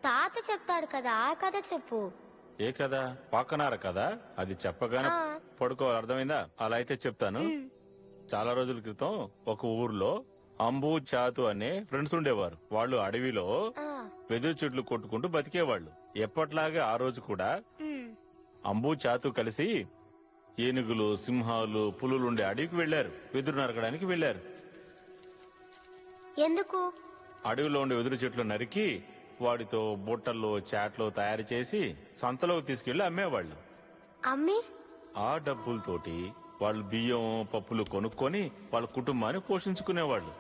తాత చెప్తాడు కదా, ఆ కథ చెప్పు. ఏ కదా? పాకనార కదా? అది చెప్పగానే పడుకోవాలి, అర్థమైందా? అలా అయితే చెప్తాను. చాలా రోజుల క్రితం ఒక ఊర్లో అంబు చాతు అనే ఫ్రెండ్స్ ఉండేవారు. వాళ్ళు అడవిలో వెదురు చెట్లు కొట్టుకుంటూ బతికేవాళ్ళు. ఎప్పట్లాగే ఆ రోజు కూడా అంబు చాతు కలిసి ఏనుగులు, సింహాలు, పులులుండే అడవికి వెళ్లారు. వెదురు నరకడానికి వెళ్లారు. ఎందుకు? అడవిలో ఉండే వెదురు చెట్లు నరికి వాటితో బుట్టలు, చాట్లు తయారు చేసి సంతలోకి తీసుకెళ్లి అమ్మేవాళ్లు. అమ్మి ఆ డబ్బులతోటి వాళ్ళు బియ్యం, పప్పులు కొనుక్కొని వాళ్ళ కుటుంబాన్ని పోషించుకునేవాళ్లు.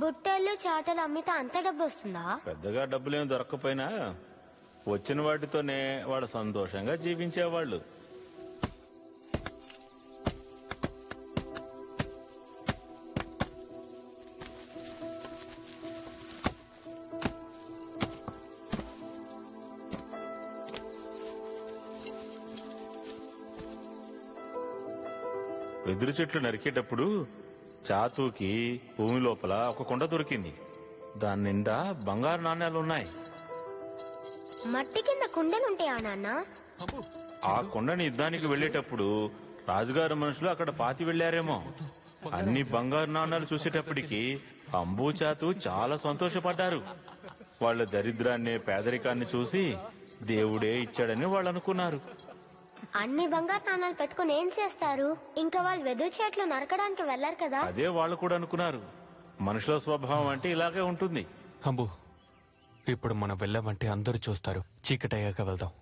బుట్టలు, చాటలు అమ్మితే అంత డబ్బు వస్తుందా? పెద్దగా డబ్బులేం దొరకపోయినా వచ్చిన వాటితోనే వాళ్ళు సంతోషంగా జీవించేవాళ్లు. వెదురు చెట్లు నరికేటప్పుడు చాతుకి భూమి లోపల ఒక కొండ దొరికింది. దాని నిండా బంగారు నాణ్యాలున్నాయి. మట్టి కింద కుండలుంటాయా నాన్న? ఆ కొండని యుద్ధానికి వెళ్లేటప్పుడు రాజుగారి మనుషులు అక్కడ పాతి వెళ్లారేమో. అన్ని బంగారు నాణ్యాలు చూసేటప్పటికి అంబు చాతు చాలా సంతోషపడ్డారు. వాళ్ళ దరిద్రాన్ని, పేదరికాన్ని చూసి దేవుడే ఇచ్చాడని వాళ్ళు అనుకున్నారు. అన్ని బంగారు నాణాలు పెట్టుకుని ఏం చేస్తారు? ఇంకా వాళ్ళు వెదురు చెట్లు నరకడానికి వెళ్లారు కదా. అదే వాళ్ళు కూడా అనుకున్నారు. మనుషుల స్వభావం అంటే ఇలాగే ఉంటుంది. అంబు, ఇప్పుడు మనం వెళ్ళామంటే అందరూ చూస్తారు. చీకటయ్యాక వెళ్దాం.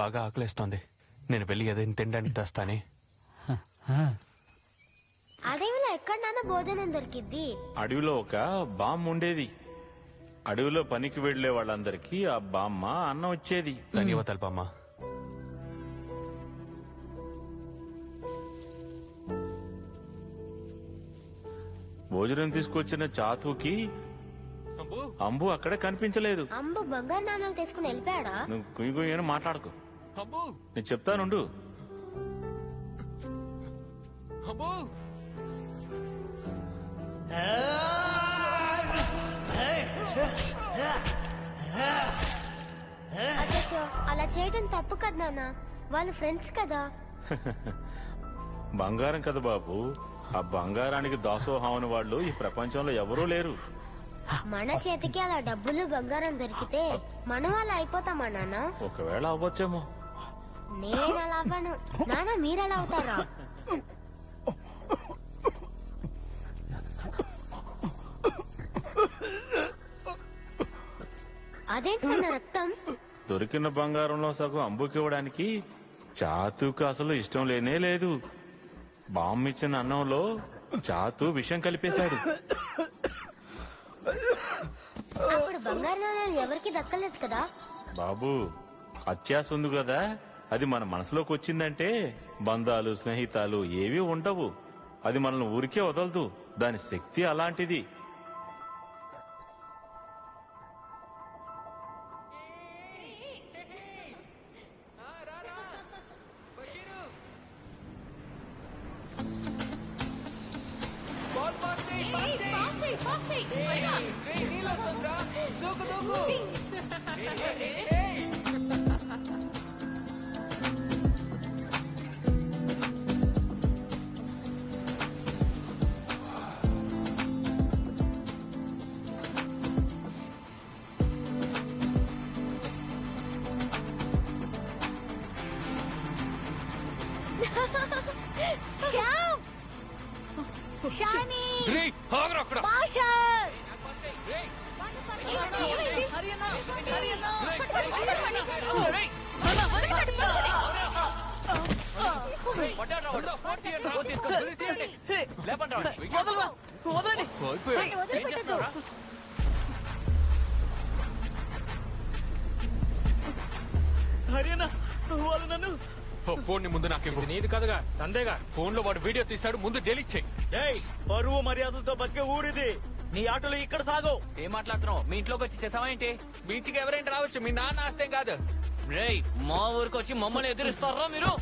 బాగా ఆకలిస్తోంది. నేను వెళ్ళి ఏదైనా తినడానికి తెస్తానే. అడవిలో ఎక్కడైనా భోజనం దొరికిద్ది. అడవిలో ఒక బామ్మ ఉండేది. అడవిలో పనికి వెళ్లే వాళ్ళందరికీ ఆ బామ్మ అన్నం వచ్చేది. ధన్యవాదాలు బామ్మ. భోజనం తీసుకొచ్చిన చాతుకి అంబు అక్కడే కనిపించలేదు. అంబు బంగారు నాణాలు తీసుకుని వెళ్ళిపోయాడా? నువ్వు కుయ్యి కుయ్యి అని మాట్లాడుకో. నేను చెప్తానుండు. అచ్చో, అలా చేయడం తప్పు కదా నాన్న. వాళ్ళు ఫ్రెండ్స్ కదా. బంగారం కదా బాబు. ఆ బంగారానికి దాసోహం అని వాళ్ళు ఈ ప్రపంచంలో ఎవరూ లేరు. మన చేతికి అలా డబ్బులు, బంగారం దొరికితే మనం అలా అయిపోతామా నాన్న? ఒకవేళ అవ్వచ్చేమో. నేను అలా అవ్వను నాన్న. మీరలా అవుతారా? అదేంటి రక్తం? దొరికిన బంగారంలో సగం అంబుకివ్వడానికి చాతుకు అసలు ఇష్టం లేనే లేదు. బామ్మ ఇచ్చిన అన్నంలో చాతు విషం కలిపేశాడు. అప్పుడు బంగారు నాణాలు ఎవరికి దక్కలేదు కదా బాబు. అత్యాశ ఉంది కదా, అది మన మనసులోకి వచ్చిందంటే బంధాలు, స్నేహితాలు ఏవీ ఉండవు. అది మనల్ని ఊరికే వదలదు. దాని శక్తి అలాంటిది. ఫోన్ ని ముందు నాకు నీది కదగా, తందేగా. ఫోన్ లో వాడు వీడియో తీశాడు, ముందు డెలీట్ చెయ్యి. పరువు మర్యాదలతో బతికే ఊరిది. నీ ఆటోలో ఇక్కడ సాగవు. ఏం మాట్లాడుతున్నావు? మీ ఇంట్లోకి వచ్చి చేసావా ఏంటి? బీచ్కి ఎవరైనా రావచ్చు, మీ నాన్న ఆస్తే కాదు. రేయ్, మా ఊరికి వచ్చి మమ్మల్ని ఎదిరిస్తారా మీరు?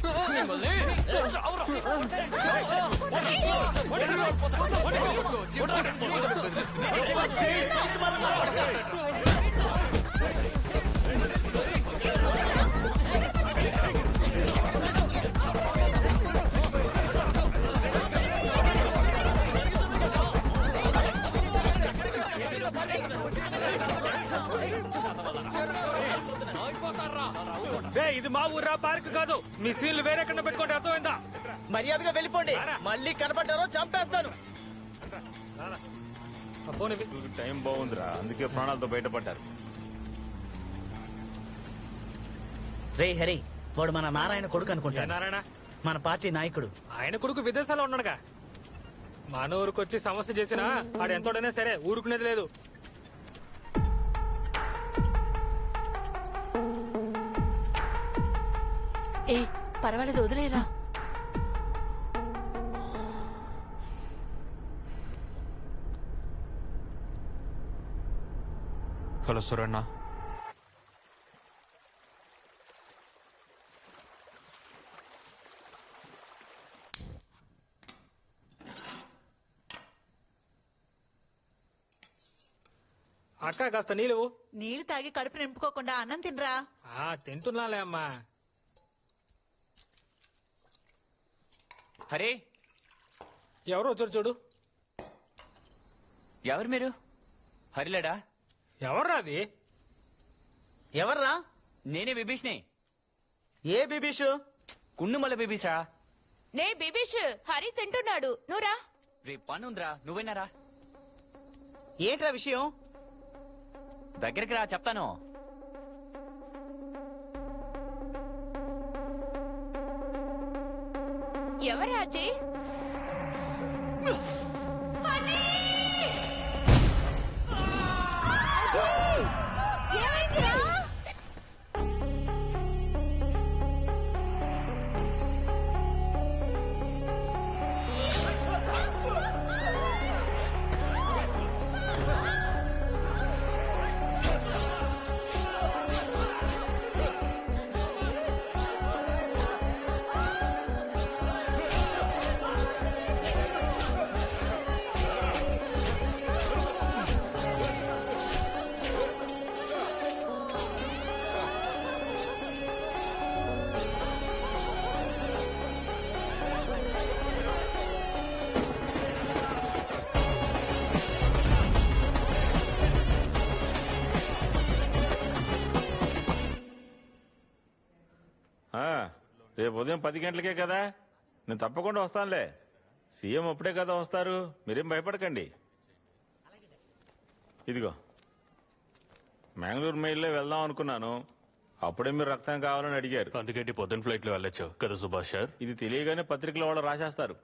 ఇది మా ఊరా పార్క్ కాదు. మీ సీన్లు వేరెక్కడ పెట్టుకోండి, అర్థమైందా? మర్యాదగా వెళ్ళిపోండి. మళ్ళీ కనపడ్డారో చంపేస్తాను. ఆ ఫోన్ ఇవి. టైం బాగుందిరా, అందుకే ప్రాణాలతో బయటపడ్డారు. రే హరి, వాడు మన నారాయణ కొడుకు ఏ అనుకుంటాను. నారాయణ? మన పార్టీ నాయకుడు. ఆయన కొడుకు విదేశాల్లో ఉన్నాడుగా. మన ఊరికి వచ్చి సమస్య చేసినా ఆడు ఎంతోడైనా సరే ఊరుకునేది లేదు. ఏ పర్వాలేదు, వదిలేరా. హలో సురన్న, అక్క కాస్త నీళ్ళు. నీళ్లు తాగి కడుపు నింపుకోకుండా అన్నం తినరా. తింటున్నాలే అమ్మా. హరే, ఎవరు వచ్చారు చూడు. ఎవరు మీరు? హరిలేడా? ఎవర్రా అది? ఎవర్రా? నేనే బిభీష్ని. ఏ బిబీషు? కున్నుమల బిభీషా. నే బిబిష్, హరి తింటున్నాడు, నువ్వురా. రేపు పని ఉందిరా, నువ్వేనారా? ఏంట్రా విషయం? దగ్గరికి రా, చెప్తాను. ఎవరా అది? రేపు ఉదయం 10 గంటలకే కదా, నేను తప్పకుండా వస్తానులే. సీఎం అప్పుడే కదా వస్తారు, మీరేం భయపడకండి. ఇదిగో మ్యాంగ్లూరు మెయిల్లో వెళ్దాం అనుకున్నాను, అప్పుడే మీరు రక్తం కావాలని అడిగారు. అందుకేంటి పొద్దున్న ఫ్లైట్ లో వెళ్ళొచ్చు కదా సుభాష్ సార్. ఇది తెలియగానే పత్రికల వాళ్ళు రాసేస్తారు,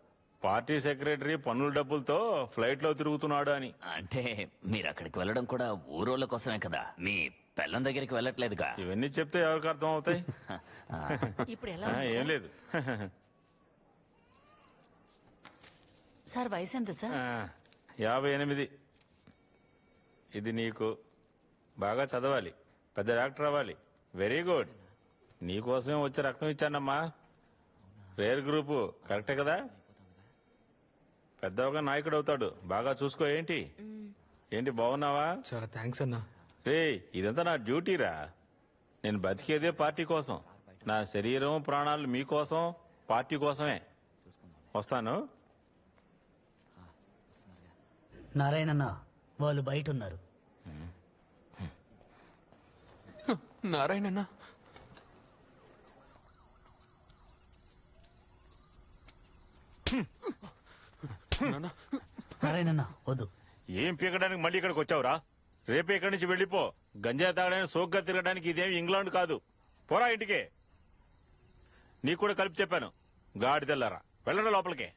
పార్టీ సెక్రటరీ పన్నుల డబ్బులతో ఫ్లైట్ లో తిరుగుతున్నాడు అని. అంటే మీరు అక్కడికి వెళ్ళడం కూడా ఊరోళ్ళ కోసమే కదా, మీ పెళ్ళం దగ్గరికి వెళ్ళట్లేదుగా. ఇవన్నీ చెప్తే ఎవరికి అర్థం అవుతాయి? ఇప్పుడు ఎలా ఆ, ఉంది ఏం సార్? లేదు. సార్ వయసు ఎంత సార్? 58. ఇది నీకు. బాగా చదవాలి, పెద్ద డాక్టర్ అవ్వాలి. Very good. నీకోసమే వచ్చి రక్తం ఇచ్చానమ్మా. రేర్ గ్రూపు కరెక్టే కదా. పెద్దగా నాయకుడు అవుతాడు, బాగా చూసుకో. ఏంటి ఏంటి బాగున్నావా? చాలా థ్యాంక్స్ అన్నా. రే, ఇదంతా నా డ్యూటీరా. నేను బతికేదే పార్టీ కోసం. నా శరీరం ప్రాణాలు మీకోసం, పార్టీ కోసమే. వస్తాను. నారాయణన్న, వాళ్ళు బయట ఉన్నారు. నారాయణన్న, నారాయణన్న వద్దు. ఏం పీకడానికి మళ్ళీ ఇక్కడికి వచ్చావురా? రేపే ఇక్కడి నుంచి వెళ్ళిపో. గంజా తాగడానికి, సోగ్గా తిరగడానికి ఇదేమి ఇంగ్లాండ్ కాదు. పోరా ఇంటికే. నీకు కూడా కలిపి చెప్పాను, గాడిదెల్లారా. వెళ్ళండి లోపలికే.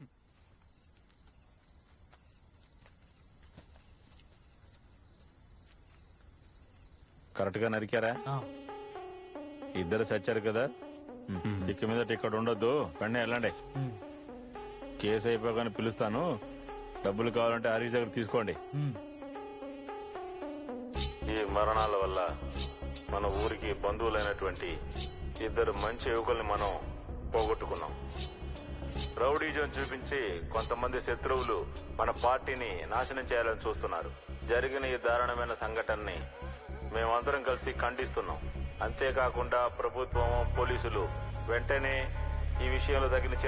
కరెక్ట్ గా నరికారా? ఇద్దరు చచ్చారు కదా. ఇక మీద ఇక్కడ ఉండొద్దు, వెంటనే వెళ్ళండి. కేసు అయిపోగానే పిలుస్తాను. డబ్బులు కావాలంటే హరీష్ దగ్గర తీసుకోండి. ఈ మరణాల వల్ల మన ఊరికి బంధువులైనటువంటి 2 మంచి యువకుల్ని మనం పోగొట్టుకున్నాం. రౌడీజం చూపించి కొంతమంది శత్రువులు మన పార్టీని నాశనం చేయాలని చూస్తున్నారు. జరిగిన ఈ దారుణమైన సంఘటనని మేమందరం కలిసి ఖండిస్తున్నాం. అంతేకాకుండా ప్రభుత్వం, పోలీసులు వెంటనే ఈ విషయంలో తగిన చర్య